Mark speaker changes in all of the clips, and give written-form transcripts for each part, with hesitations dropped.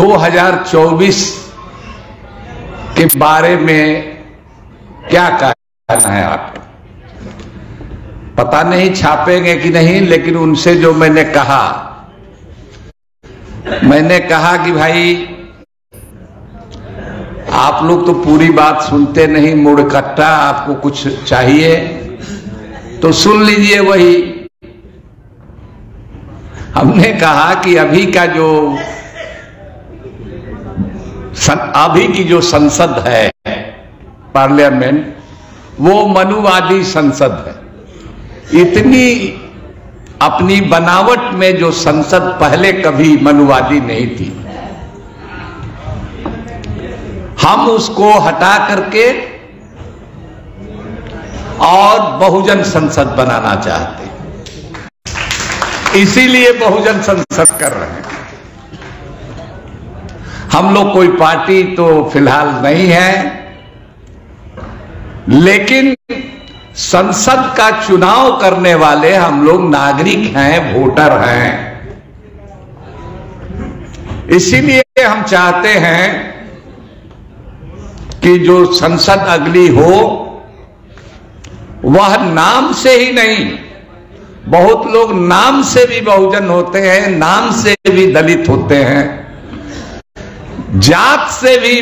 Speaker 1: 2024 के बारे में क्या कहना है आप? पता नहीं छापेंगे कि नहीं, लेकिन उनसे जो मैंने कहा कि भाई आप लोग तो पूरी बात सुनते नहीं, मुड़कट्टा, आपको कुछ चाहिए तो सुन लीजिए। वही हमने कहा कि अभी की जो संसद है, पार्लियामेंट, वो मनुवादी संसद है। इतनी अपनी बनावट में जो संसद पहले कभी मनुवादी नहीं थी, हम उसको हटा करके और बहुजन संसद बनाना चाहते हैं। इसीलिए बहुजन संसद कर रहे हैं। हम लोग कोई पार्टी तो फिलहाल नहीं है, लेकिन संसद का चुनाव करने वाले हम लोग नागरिक हैं, वोटर हैं। इसीलिए हम चाहते हैं कि जो संसद अगली हो वह नाम से ही नहीं, बहुत लोग नाम से भी बहुजन होते हैं, नाम से भी दलित होते हैं, जात से भी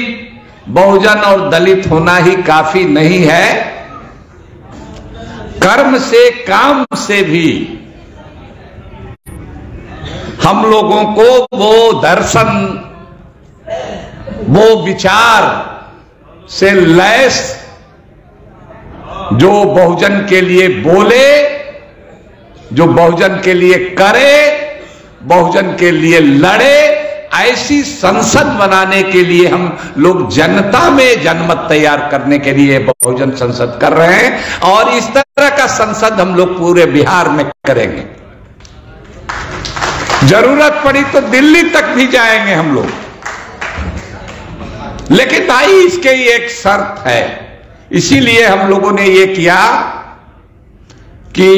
Speaker 1: बहुजन और दलित होना ही काफी नहीं है, कर्म से, काम से भी हम लोगों को वो दर्शन, वो विचार से लैस जो बहुजन के लिए बोले, जो बहुजन के लिए करे, बहुजन के लिए लड़े, ऐसी संसद बनाने के लिए हम लोग जनता में जनमत तैयार करने के लिए बहुजन संसद कर रहे हैं। और इस तरह का संसद हम लोग पूरे बिहार में करेंगे। जरूरत पड़ी तो दिल्ली तक भी जाएंगे हम लोग। लेकिन भाई इसके एक शर्त है। इसीलिए हम लोगों ने ये किया कि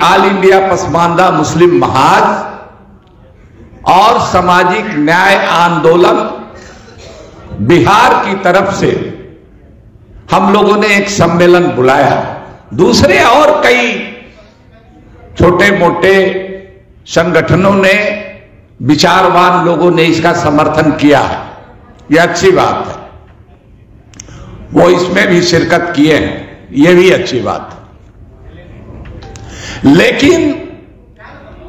Speaker 1: ऑल इंडिया पसमानदा मुस्लिम महाज और सामाजिक न्याय आंदोलन बिहार की तरफ से हम लोगों ने एक सम्मेलन बुलाया। दूसरे और कई छोटे मोटे संगठनों ने, विचारवान लोगों ने इसका समर्थन किया है। यह अच्छी बात है, वो इसमें भी शिरकत किए हैं, यह भी अच्छी बात है। लेकिन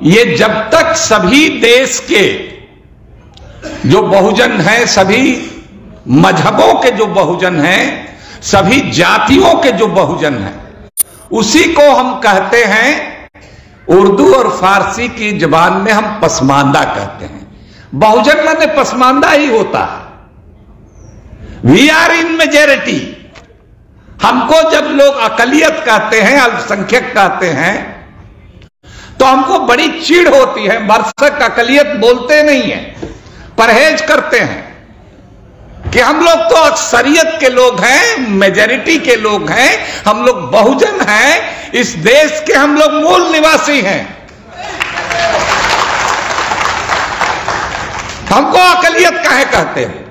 Speaker 1: ये जब तक सभी देश के जो बहुजन हैं, सभी मजहबों के जो बहुजन हैं, सभी जातियों के जो बहुजन हैं, उसी को हम कहते हैं, उर्दू और फारसी की जबान में हम पसमानदा कहते हैं। बहुजन माने पसमानदा ही होता है। We are in majority. हमको जब लोग अकलियत कहते हैं, अल्पसंख्यक कहते हैं, तो हमको बड़ी चिढ़ होती है। मरसक अकलियत बोलते नहीं है, परहेज करते हैं कि हम लोग तो अक्सरियत के लोग हैं, मेजॉरिटी के लोग हैं, हम लोग बहुजन हैं, इस देश के हम लोग मूल निवासी हैं। हमको अकलियत काहे कहते हैं?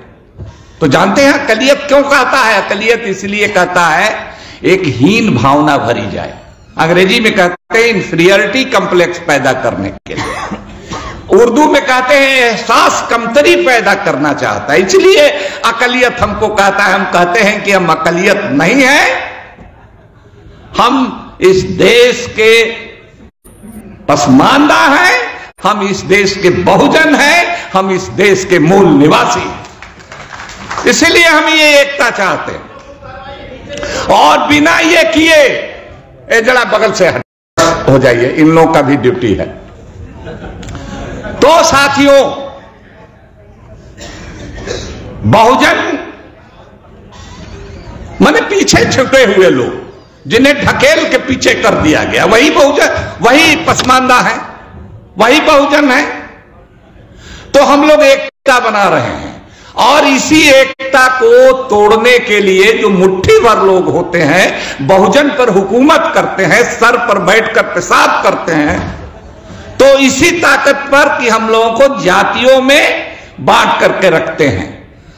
Speaker 1: तो जानते हैं अकलियत क्यों कहता है? अकलियत इसलिए कहता है एक हीन भावना भरी जाए। अंग्रेजी में कहते हैं इंफीरियरिटी कम्प्लेक्स पैदा करने के लिए। उर्दू में कहते हैं एहसास कमतरी पैदा करना चाहता है, इसलिए अकलियत हमको कहता है। हम कहते हैं कि हम अकलियत नहीं है, हम इस देश के पसमानदा हैं, हम इस देश के बहुजन हैं, हम इस देश के मूल निवासी हैं। इसलिए हम ये एकता चाहते हैं। और बिना ये किए, ए जरा बगल से हट हो जाइए, इन लोगों का भी ड्यूटी है। तो साथियों, बहुजन माने पीछे छुटे हुए लोग, जिन्हें ढकेल के पीछे कर दिया गया, वही बहुजन, वही पसमानदा है, वही बहुजन है। तो हम लोग एकता बना रहे हैं। और इसी एकता को तोड़ने के लिए जो मुट्ठी भर लोग होते हैं, बहुजन पर हुकूमत करते हैं, सर पर बैठकर पेशाब करते हैं, तो इसी ताकत पर कि हम लोगों को जातियों में बांट करके रखते हैं,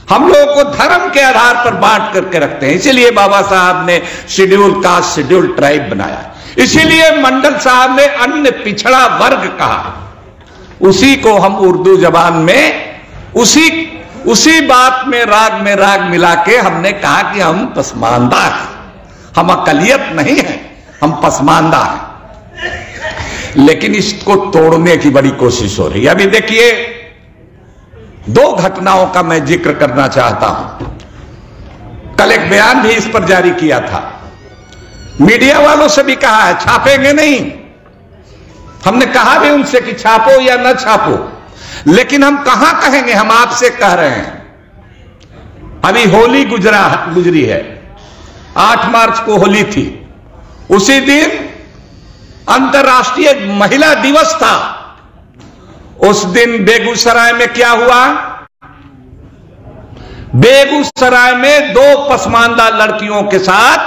Speaker 1: हम लोगों को धर्म के आधार पर बांट करके रखते हैं। इसीलिए बाबा साहब ने शेड्यूल कास्ट, शेड्यूल ट्राइब बनाया, इसीलिए मंडल साहब ने अन्य पिछड़ा वर्ग कहा। उसी को हम उर्दू जबान में उसी बात में राग मिला के हमने कहा कि हम पसमानदा हैं, हम अकलियत नहीं है, हम पसमानदा हैं। लेकिन इसको तोड़ने की बड़ी कोशिश हो रही है। अभी देखिए, दो घटनाओं का मैं जिक्र करना चाहता हूं। कल एक बयान भी इस पर जारी किया था, मीडिया वालों से भी कहा है छापेंगे नहीं, हमने कहा भी उनसे कि छापो या न छापो, लेकिन हम कहां कहेंगे, हम आपसे कह रहे हैं। अभी होली गुजरी है, 8 मार्च को होली थी, उसी दिन अंतर्राष्ट्रीय महिला दिवस था। उस दिन बेगूसराय में क्या हुआ? बेगूसराय में 2 पसमानदा लड़कियों के साथ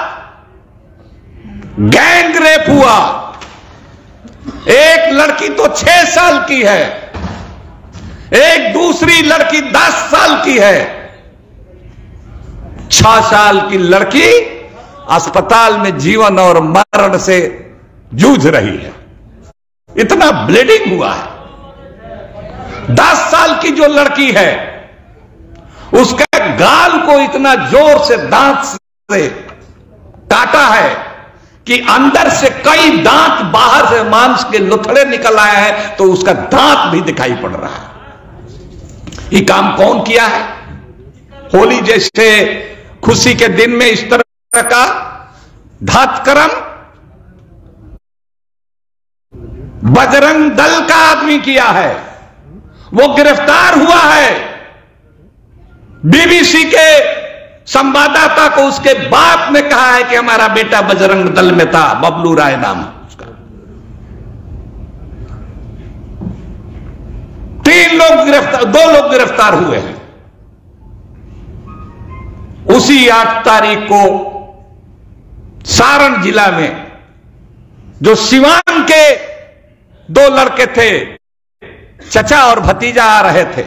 Speaker 1: गैंग रेप हुआ। एक लड़की तो 6 साल की है, एक दूसरी लड़की 10 साल की है। 6 साल की लड़की अस्पताल में जीवन और मरण से जूझ रही है, इतना ब्लीडिंग हुआ है। 10 साल की जो लड़की है, उसका गाल को इतना जोर से दांत से काटा है कि अंदर से कई दांत बाहर से मांस के लुथड़े निकल आए हैं, तो उसका दांत भी दिखाई पड़ रहा है। ये काम कौन किया है? होली जैसे खुशी के दिन में इस तरह का धातकर्म बजरंग दल का आदमी किया है, वो गिरफ्तार हुआ है। बीबीसी के संवाददाता को उसके बाप ने कहा है कि हमारा बेटा बजरंग दल में था, बबलू राय नाम उसका। 2 लोग गिरफ्तार हुए हैं। उसी 8 तारीख को सारण जिला में जो सिवान के 2 लड़के थे, चचा और भतीजा आ रहे थे,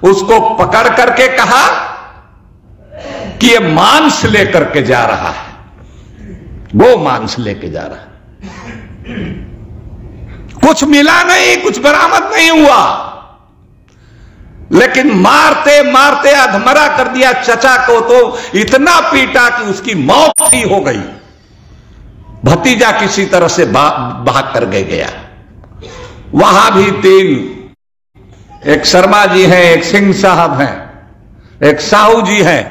Speaker 1: उसको पकड़ करके कहा कि ये मांस लेकर के जा रहा है, वो मांस लेके जा रहा है। कुछ मिला नहीं, कुछ बरामद नहीं हुआ, लेकिन मारते मारते अधमरा कर दिया। चचा को तो इतना पीटा कि उसकी मौत ही हो गई। भतीजा किसी तरह से भाग कर गया। वहां भी 3, एक शर्मा जी हैं, एक सिंह साहब हैं, एक साहू जी हैं,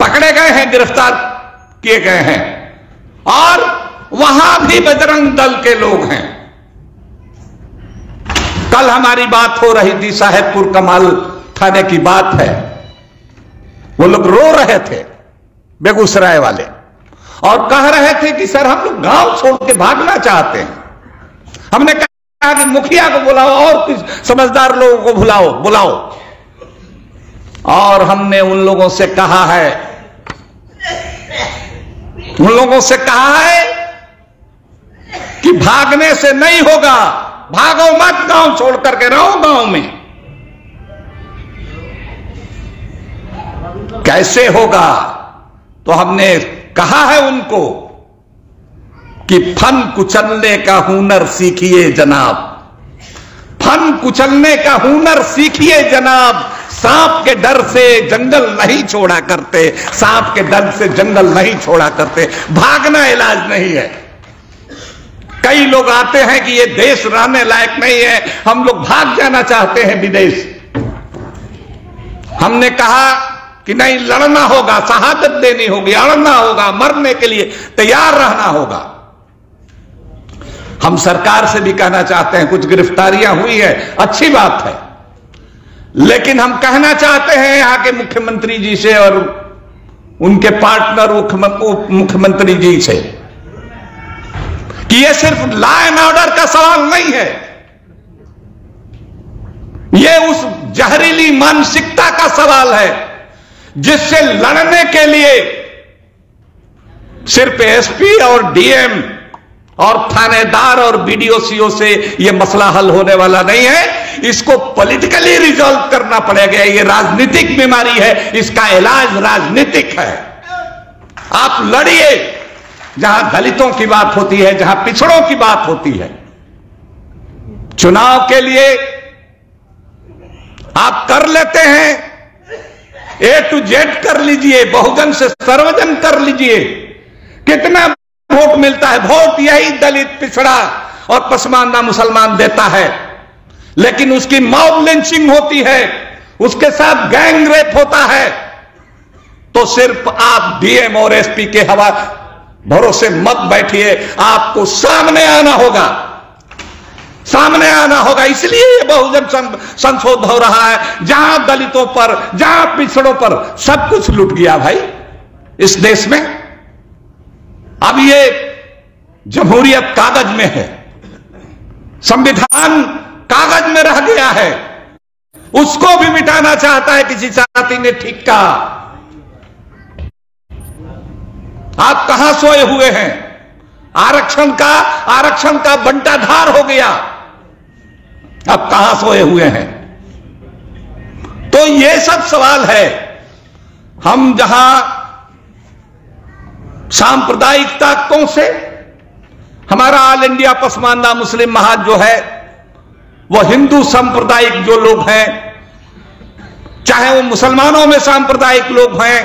Speaker 1: पकड़े गए हैं, गिरफ्तार किए गए हैं। और वहां भी बजरंग दल के लोग हैं। कल हमारी बात हो रही थी, साहेबपुर कमाल थाने की बात है, वो लोग रो रहे थे बेगूसराय वाले, और कह रहे थे कि सर हम लोग गांव छोड़ के भागना चाहते हैं। हमने कहा कि मुखिया को बुलाओ और कुछ समझदार लोगों को बुलाओ। और हमने उन लोगों से कहा है कि भागने से नहीं होगा, भागो मत, गांव छोड़ करके रहो गांव में। कैसे होगा? तो हमने कहा है उनको कि फन कुचलने का हुनर सीखिए जनाब, फन कुचलने का हुनर सीखिए जनाब। सांप के डर से जंगल नहीं छोड़ा करते, सांप के डर से जंगल नहीं छोड़ा करते। भागना इलाज नहीं है। कई लोग आते हैं कि ये देश रहने लायक नहीं है, हम लोग भाग जाना चाहते हैं विदेश। हमने कहा कि नहीं, लड़ना होगा, शहादत देनी होगी, अड़ना होगा, मरने के लिए तैयार रहना होगा। हम सरकार से भी कहना चाहते हैं, कुछ गिरफ्तारियां हुई है, अच्छी बात है, लेकिन हम कहना चाहते हैं यहां के मुख्यमंत्री जी से और उनके पार्टनर उप मुख्यमंत्री जी से कि यह सिर्फ लॉ एंड ऑर्डर का सवाल नहीं है, यह उस जहरीली मानसिकता का सवाल है जिससे लड़ने के लिए सिर्फ एसपी और डीएम और थानेदार और बीडीओ से यह मसला हल होने वाला नहीं है। इसको पॉलिटिकली रिजॉल्व करना पड़ेगा। यह राजनीतिक बीमारी है, इसका इलाज राजनीतिक है। आप लड़िए, जहां दलितों की बात होती है, जहां पिछड़ों की बात होती है। चुनाव के लिए आप कर लेते हैं, A to Z कर लीजिए, बहुजन से सर्वजन कर लीजिए। कितना वोट मिलता है? वोट यही दलित, पिछड़ा और पसमानदा मुसलमान देता है। लेकिन उसकी मॉब लिंचिंग होती है, उसके साथ गैंग रेप होता है, तो सिर्फ आप डीएम और एसपी के हवा भरोसे मत बैठिए। आपको सामने आना होगा, सामने आना होगा। इसलिए ये बहुजन संशोधन हो रहा है। जहां दलितों पर, जहां पिछड़ों पर सब कुछ लूट गया भाई इस देश में। अब ये जमहूरियत कागज में है, संविधान कागज में रह गया है, उसको भी मिटाना चाहता है किसी साथी ने। ठीक कहा। आप कहां सोए हुए हैं? आरक्षण का बंटाधार हो गया। अब कहां सोए हुए हैं? तो ये सब सवाल है। हम जहां सांप्रदायिक ताकतों से, हमारा ऑल इंडिया पसमानदा मुस्लिम महाज जो है, वो हिंदू सांप्रदायिक जो लोग हैं, चाहे वो मुसलमानों में सांप्रदायिक लोग हैं,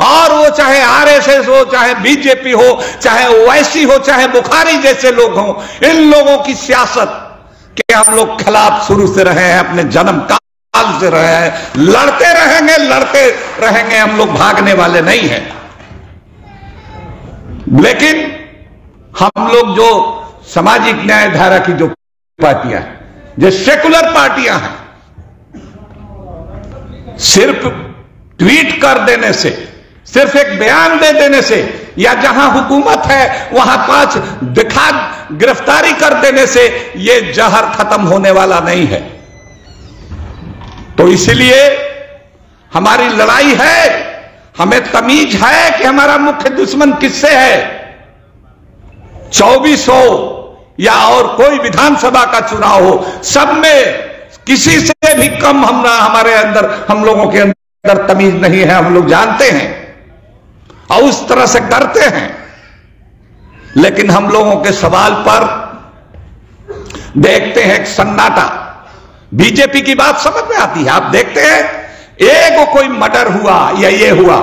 Speaker 1: और वो चाहे आरएसएस हो, चाहे बीजेपी हो, चाहे ओवैसी हो, चाहे बुखारी जैसे लोग हों, इन लोगों की सियासत के हम लोग खिलाफ शुरू से रहे हैं, अपने जन्म काल से रहे हैं। लड़ते रहेंगे। हम लोग भागने वाले नहीं हैं। लेकिन हम लोग जो सामाजिक न्याय धारा की जो पार्टियां हैं, जो सेकुलर पार्टियां हैं, सिर्फ ट्वीट कर देने से, सिर्फ एक बयान दे देने से, या जहां हुकूमत है वहां 5 दिखा गिरफ्तारी कर देने से ये जहर खत्म होने वाला नहीं है। तो इसलिए हमारी लड़ाई है। हमें तमीज है कि हमारा मुख्य दुश्मन किससे है। 24 हो या और कोई विधानसभा का चुनाव हो, सब में किसी से भी कम हमारे अंदर, हम लोगों के अंदर तमीज नहीं है। हम लोग जानते हैं और उस तरह से करते हैं। लेकिन हम लोगों के सवाल पर देखते हैं सन्नाटा। बीजेपी की बात समझ में आती है। आप देखते हैं, एक कोई मर्डर हुआ या ये हुआ,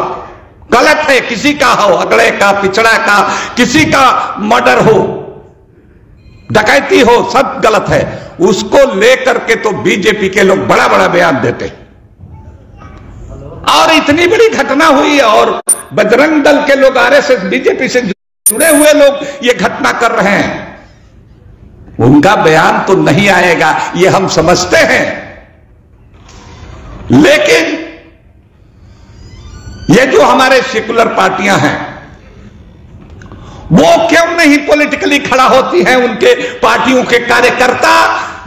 Speaker 1: गलत है। किसी का हो, अगड़े का, पिछड़ा का, किसी का मर्डर हो, डकैती हो, सब गलत है। उसको लेकर के तो बीजेपी के लोग बड़ा बड़ा बयान देते हैं। और इतनी बड़ी घटना हुई और बजरंग दल के लोग, आरएसएस, बीजेपी से जुड़े हुए लोग ये घटना कर रहे हैं, उनका बयान तो नहीं आएगा, ये हम समझते हैं। लेकिन ये जो हमारे सेकुलर पार्टियां हैं, वो क्यों नहीं पॉलिटिकली खड़ा होती हैं? उनके पार्टियों के कार्यकर्ता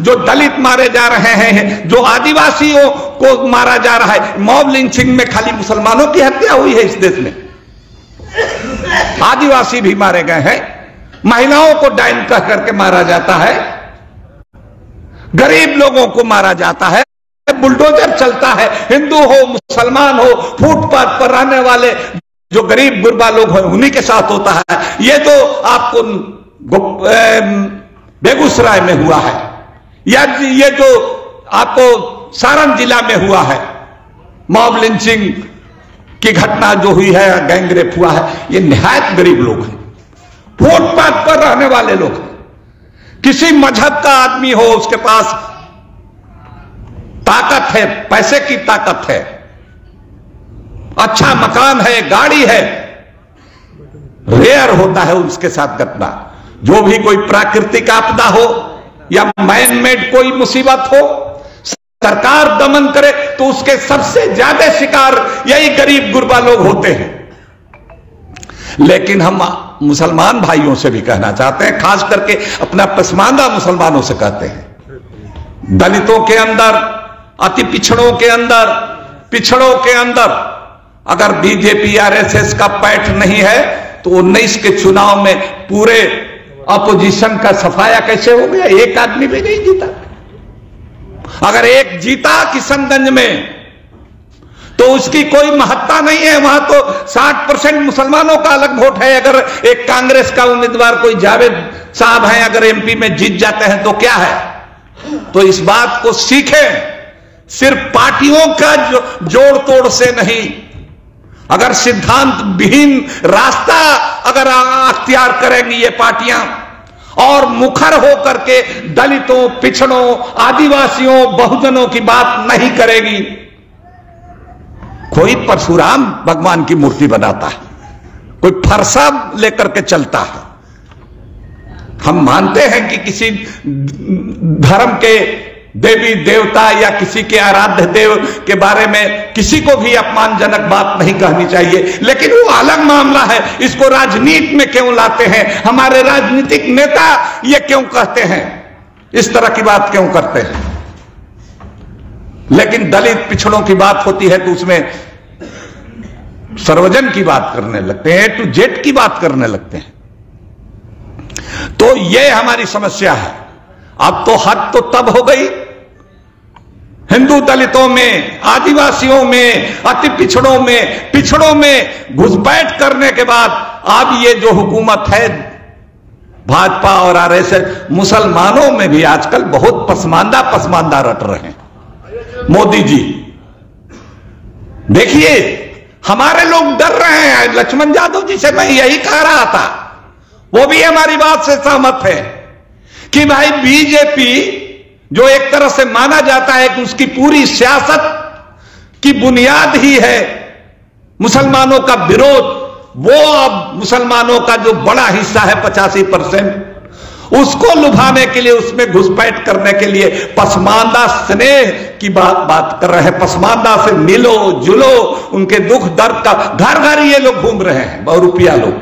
Speaker 1: जो दलित मारे जा रहे हैं, जो आदिवासियों को मारा जा रहा है। मॉब लिंचिंग में खाली मुसलमानों की हत्या हुई है इस देश में, आदिवासी भी मारे गए हैं, महिलाओं को डाइन कह करके मारा जाता है, गरीब लोगों को मारा जाता है, बुलडोजर चलता है। हिंदू हो, मुसलमान हो, फुटपाथ पर रहने वाले जो गरीब गुरबा लोग हैं, उन्हीं के साथ होता है। ये जो आपको बेगूसराय में हुआ है, या ये जो आपको सारण जिला में हुआ है, मॉब लिंचिंग की घटना जो हुई है, गैंग रेप हुआ है, ये निहायत गरीब लोग हैं, फुटपाथ पर रहने वाले लोग हैं। किसी मजहब का आदमी हो, उसके पास ताकत है, पैसे की ताकत है, अच्छा मकान है, गाड़ी है, रेयर होता है उसके साथ घटना। जो भी कोई प्राकृतिक आपदा हो या मैन मेड कोई मुसीबत हो, सरकार दमन करे, तो उसके सबसे ज्यादा शिकार यही गरीब गुरबा लोग होते हैं। लेकिन हम मुसलमान भाइयों से भी कहना चाहते हैं, खास करके अपना पसमानदा मुसलमानों से कहते हैं, दलितों के अंदर, अति पिछड़ों के अंदर अगर बीजेपी आरएसएस का पैठ नहीं है, तो 19 के चुनाव में पूरे अपोजिशन का सफाया कैसे हो गया? एक आदमी भी नहीं जीता। अगर एक जीता किशनगंज में तो उसकी कोई महत्ता नहीं है। वहां तो 60% मुसलमानों का अलग वोट है। अगर एक कांग्रेस का उम्मीदवार कोई जावेद साहब हैं, अगर एमपी में जीत जाते हैं तो क्या है? तो इस बात को सीखें, सिर्फ पार्टियों का जोड़ तोड़ से नहीं, अगर सिद्धांत विहीन रास्ता अगर अख्तियार करेंगी ये पार्टियां और मुखर होकर के दलितों, पिछड़ों, आदिवासियों, बहुजनों की बात नहीं करेगी। कोई परशुराम भगवान की मूर्ति बनाता है, कोई फरसा लेकर के चलता है। हम मानते हैं कि किसी धर्म के देवी देवता या किसी के आराध्य देव के बारे में किसी को भी अपमानजनक बात नहीं कहनी चाहिए, लेकिन वो अलग मामला है। इसको राजनीति में क्यों लाते हैं? हमारे राजनीतिक नेता ये क्यों कहते हैं? इस तरह की बात क्यों करते हैं? लेकिन दलित पिछड़ों की बात होती है तो उसमें सर्वजन की बात करने लगते हैं, A to Z की बात करने लगते हैं। तो ये हमारी समस्या है। अब तो हद तो तब हो गई, हिंदू दलितों में, आदिवासियों में, अति पिछड़ों में घुसपैठ करने के बाद अब ये जो हुकूमत है भाजपा और आरएसएस, मुसलमानों में भी आजकल बहुत पसमानदा रट रहे हैं। मोदी जी देखिए, हमारे लोग डर रहे हैं। लक्ष्मण यादव जी से मैं यही कह रहा था, वो भी हमारी बात से सहमत है कि भाई बीजेपी जो एक तरह से माना जाता है कि उसकी पूरी सियासत की बुनियाद ही है मुसलमानों का विरोध, वो अब मुसलमानों का जो बड़ा हिस्सा है 85%, उसको लुभाने के लिए, उसमें घुसपैठ करने के लिए पसमानदा स्नेह की बात कर रहे हैं। पसमानदा से मिलो जुलो, उनके दुख दर्द का घर घर ये लोग घूम रहे हैं, बहुरूपिया लोग।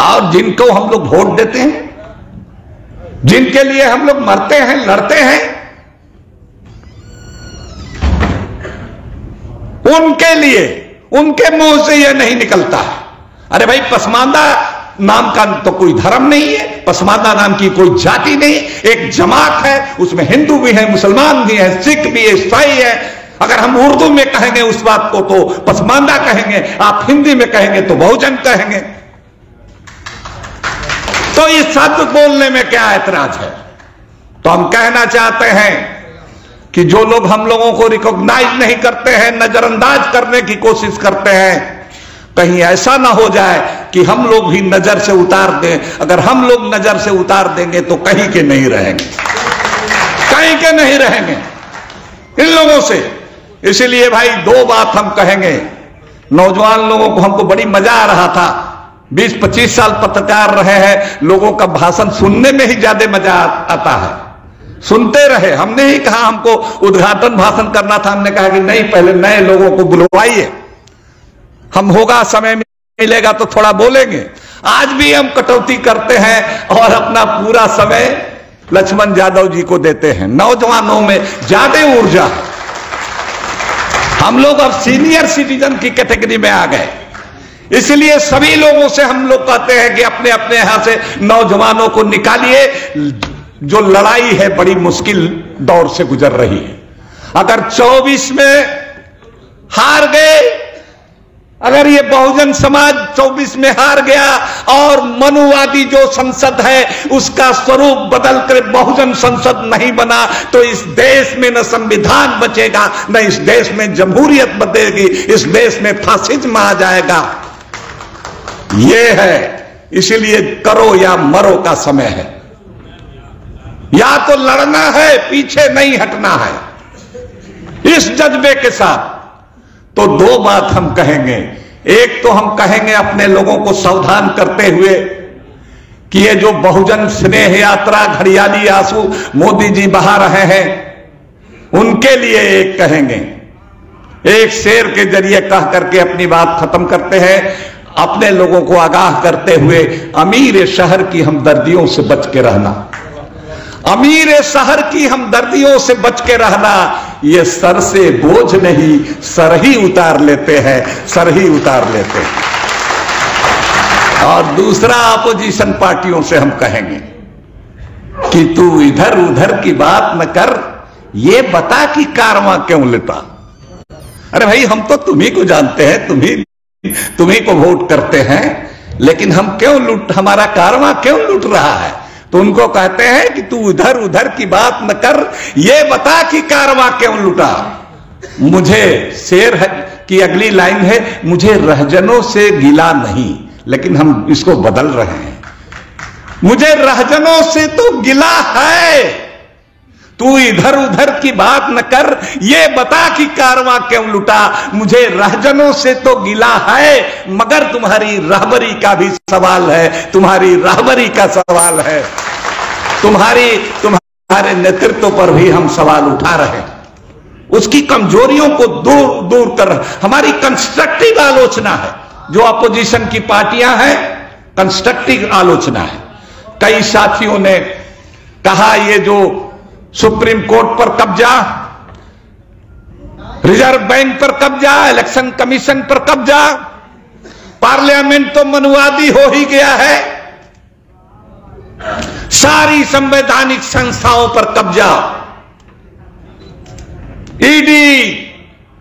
Speaker 1: और जिनको हम लोग वोट देते हैं, जिनके लिए हम लोग मरते हैं, लड़ते हैं, उनके लिए, उनके मुंह से यह नहीं निकलता है। अरे भाई, पसमानदा नाम का तो कोई धर्म नहीं है, पसमानदा नाम की कोई जाति नहीं, एक जमात है, उसमें हिंदू भी है, मुसलमान भी है, सिख भी है, ईसाई है। अगर हम उर्दू में कहेंगे उस बात को तो पसमानदा कहेंगे, आप हिंदी में कहेंगे तो बहुजन कहेंगे। तो ये शब्द बोलने में क्या ऐतराज है? तो हम कहना चाहते हैं कि जो लोग हम लोगों को रिकॉग्नाइज नहीं करते हैं, नजरअंदाज करने की कोशिश करते हैं, कहीं ऐसा ना हो जाए कि हम लोग भी नजर से उतार दें। अगर हम लोग नजर से उतार देंगे तो कहीं के नहीं रहेंगे, कहीं के नहीं रहेंगे इन लोगों से। इसलिए भाई, दो बात हम कहेंगे। नौजवान लोगों को हमको बड़ी मजा आ रहा था, 20-25 साल पत्रकार रहे हैं, लोगों का भाषण सुनने में ही ज्यादा मजा आता है। सुनते रहे, हमने ही कहा हमको उद्घाटन भाषण करना था, हमने कहा कि नहीं, पहले नए लोगों को बुलवाइए, हम होगा समय मिलेगा तो थोड़ा बोलेंगे। आज भी हम कटौती करते हैं और अपना पूरा समय लक्ष्मण यादव जी को देते हैं। नौजवानों में ज्यादा ऊर्जा, हम लोग अब सीनियर सिटीजन की कैटेगरी में आ गए। इसलिए सभी लोगों से हम लोग कहते हैं कि अपने अपने यहां से नौजवानों को निकालिए। जो लड़ाई है बड़ी मुश्किल दौर से गुजर रही है। अगर 24 में हार गए, अगर ये बहुजन समाज 24 में हार गया और मनुवादी जो संसद है उसका स्वरूप बदल कर बहुजन संसद नहीं बना, तो इस देश में न संविधान बचेगा, न इस देश में जमहूरियत बचेगी, इस देश में फासिज्म आ जाएगा। ये है, इसलिए करो या मरो का समय है। या तो लड़ना है, पीछे नहीं हटना है इस जज्बे के साथ। तो दो बात हम कहेंगे। एक तो हम कहेंगे अपने लोगों को सावधान करते हुए कि ये जो बहुजन स्नेह यात्रा, घड़ियाली आंसू मोदी जी बहा रहे हैं, उनके लिए एक कहेंगे। एक शेर के जरिए कह करके अपनी बात खत्म करते हैं। अपने लोगों को आगाह करते हुए, अमीर शहर की हमदर्दियों से बच के रहना, अमीर शहर की हमदर्दियों से बच के रहना। ये सर से बोझ नहीं, सर ही उतार लेते हैं, सर ही उतार लेते हैं। और दूसरा अपोजिशन पार्टियों से हम कहेंगे कि तू इधर उधर की बात न कर, ये बता कि कारवां क्यों लुटा। अरे भाई हम तो तुम्ही को जानते हैं, तुम्ही को वोट करते हैं, लेकिन हम हमारा कारवां क्यों लुट रहा है? तो उनको कहते हैं कि तू इधर उधर की बात न कर, ये बता कि कारवां क्यों लुटा। मुझे शेर की अगली लाइन है, मुझे रहजनों से गिला नहीं, लेकिन हम इसको बदल रहे हैं, मुझे रहजनों से तो गिला है, तू इधर उधर की बात न कर, ये बता कि कारवां क्यों लुटा। मुझे रहजनों से तो गिला है, मगर तुम्हारी रहबरी का भी सवाल है, तुम्हारी रहबरी का सवाल है, तुम्हारे नेतृत्व पर भी हम सवाल उठा रहे हैं। उसकी कमजोरियों को दूर दूर कर हमारी कंस्ट्रक्टिव आलोचना है। जो अपोजिशन की पार्टियां हैं, कंस्ट्रक्टिव आलोचना है। कई साथियों ने कहा ये जो सुप्रीम कोर्ट पर कब्जा, रिजर्व बैंक पर कब्जा, इलेक्शन कमीशन पर कब्जा, पार्लियामेंट तो मनुवादी हो ही गया है, सारी संवैधानिक संस्थाओं पर कब्जा, ईडी,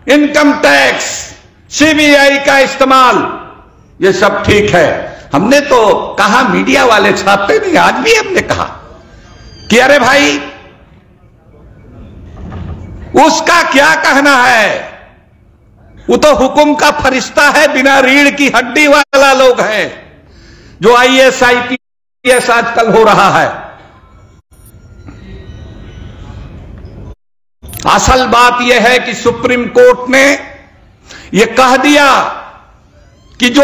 Speaker 1: इनकम टैक्स, सीबीआई का इस्तेमाल, ये सब ठीक है। हमने तो कहा, मीडिया वाले छापते नहीं, आज भी हमने कहा कि अरे भाई उसका क्या कहना है, वो तो हुकुम का फरिश्ता है, बिना रीढ़ की हड्डी वाला लोग है। जो आईएएस आईपीएस आजकल हो रहा है, असल बात यह है कि सुप्रीम कोर्ट ने यह कह दिया कि जो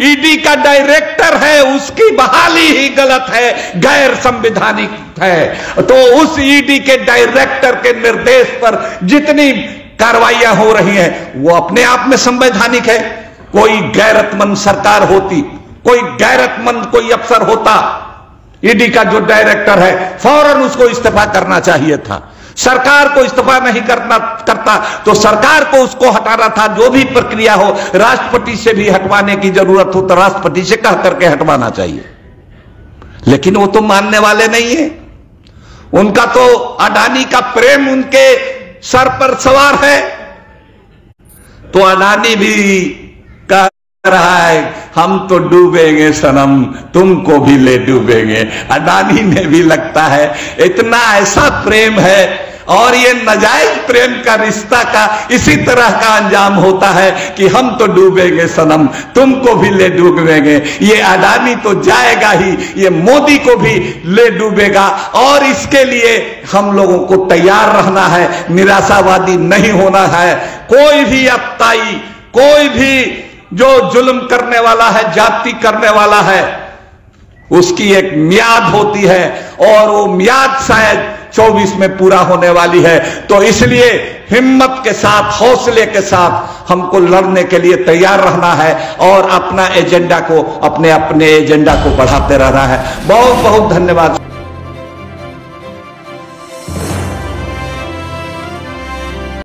Speaker 1: ईडी का डायरेक्टर है उसकी बहाली ही गलत है, गैर संवैधानिक है। तो उस ईडी के डायरेक्टर के निर्देश पर जितनी कार्रवाइयां हो रही हैं वो अपने आप में संवैधानिक है। कोई गैरतमंद सरकार होती, कोई गैरतमंद कोई अफसर होता, ईडी का जो डायरेक्टर है फौरन उसको इस्तीफा करना चाहिए था। सरकार को इस्तीफा नहीं करता तो सरकार को उसको हटाना था। जो भी प्रक्रिया हो, राष्ट्रपति से भी हटवाने की जरूरत हो तो राष्ट्रपति से कह करके हटवाना चाहिए, लेकिन वो तो मानने वाले नहीं है। उनका तो अडानी का प्रेम उनके सर पर सवार है, तो अडानी भी कह रहा है हम तो डूबेंगे सनम, तुमको भी ले डूबेंगे। अडानी ने भी लगता है इतना ऐसा प्रेम है, और ये नाजायज प्रेम का रिश्ता का इसी तरह का अंजाम होता है कि हम तो डूबेंगे सनम, तुमको भी ले डूबेंगे। ये अडानी तो जाएगा ही, ये मोदी को भी ले डूबेगा, और इसके लिए हम लोगों को तैयार रहना है, निराशावादी नहीं होना है। कोई भी अत्ताई, कोई भी जो जुल्म करने वाला है, जाति करने वाला है, उसकी एक मियाद होती है, और वो मियाद शायद 24 में पूरा होने वाली है। तो इसलिए हिम्मत के साथ, हौसले के साथ हमको लड़ने के लिए तैयार रहना है, और अपना एजेंडा को, अपने एजेंडा को बढ़ाते रहना है। बहुत बहुत धन्यवाद।